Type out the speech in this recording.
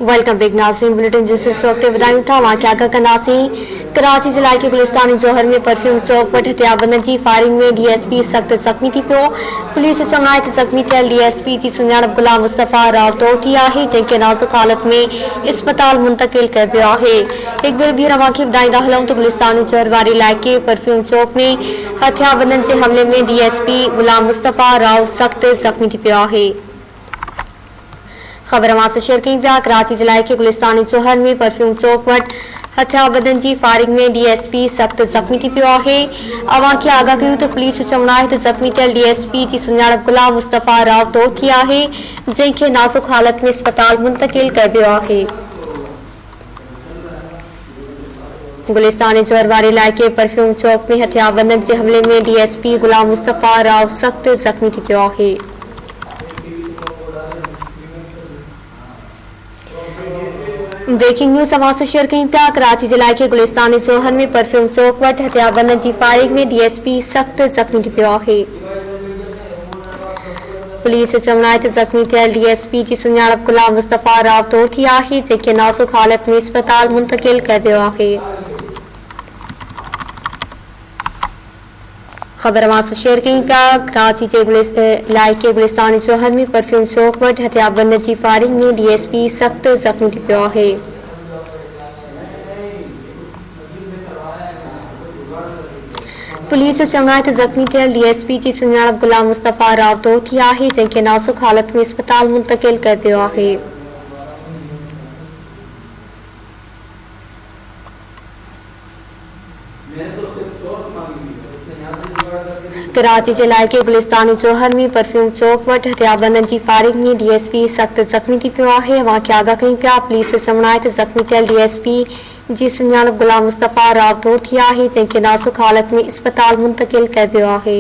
Welcome back नाज़रीन। Bulletin जिस वक्त ॿुधायूं था वाक़िआ कंदासीं। कराची ज़िला के गुलिस्तानी जौहर में परफ्यूम चौक वटि हथियारबंदनि जी फायरिंग में डीएसपी सख़्त ज़ख़्मी थी पियो। पुलिस चवण आहे त ज़ख़्मी थियल डीएसपी जी सुञाणप गुलाम मुस्तफ़ा राव तौर थी आहे, जंहिंखे नाज़ुक हालत में इस्पताल मुंतक़िल कयो वियो आहे। हिकु भेरो ॿीहर अव्हांखे ॿुधाईंदा हलूं त गुलिस्तानी जौहर वारे इलाइक़े परफ्यूम चौक में हथियारबंदनि जे हमले में डीएसपी गुलाम मुस्तफ़ा राव सख़्त ज़ख़्मी थी पियो आहे। खबर मां शेयर कई पिया। कराची ज़िले के गुलिस्तानी जौहर में परफ्यूम चौक वटि हथियारबंदनि जी फायरिंग में डीएसपी सख़्त ज़ख़्मी थी पियो आहे। अव्हांखे आगाह कयूं त पुलिस चवण आहे त ज़ख़्मी थियल डीएसपी जी सुञाणप गुलाम मुस्तफ़ा राव तौर थी आहे, जंहिंखे नाज़ुक हालत में इस्पताल मुंतक़िल कयो वियो आहे। गुलिस्तानी जौहर वारे इलाइक़े परफ्यूम चौक में हथियारबंदनि जे हमले में डीएसपी गुलाम मुस्तफ़ा राव सख़्त ज़ख़्मी थी पियो आहे। ब्रेकिंग न्यूज़ अव्हां शेयर कई पिया। कराची ज़िले के गुलिस्तानी जौहर में परफ्यूम चौक वटि हथियारबंदनि जी फायरिंग में डीएसपी सख़्त ज़ख़्मी थी पियो आहे। पुलिस चवण आहे त ज़ख़्मी थियल डीएसपी जी सुञाणप गुलाम मुस्तफ़ा राव तौर थी आहे, जंहिंखे नाज़ुक हालत में इस्पताल मुंतक़िल कयो वियो आहे। खबर मां शेयर कई पिया। कराची जे इलाइक़े गुलिस्तानी जौहर में परफ्यूम चौक वटि हथियारबंदनि जी फायरिंग में डीएसपी सख़्त ज़ख़्मी थी पियो आहे। पुलिस चवण आहे त ज़ख़्मी थियल डीएसपी जी सुञाणप गुलाम मुस्तफ़ा राव तौर थी आहे, जंहिंखे नाज़ुक हालत में इस्पताल मुंतक़िल कयो वियो आहे। कराची जे इलाइक़े गुलिस्तानी जौहर में परफ्यूम चौक वटि हथियारबंदनि जी फायरिंग में डीएसपी सख़्त ज़ख़्मी थी पियो आहे। अव्हांखे आगाह कई पिया। पुलिस चवण आहे त ज़ख़्मी थियल डीएसपी जी सुञाणप गुलाम मुस्तफ़ा राव तौर थी आहे, जंहिंखे नाज़ुक हालत में इस्पताल मुंतक़िल कयो वियो आहे।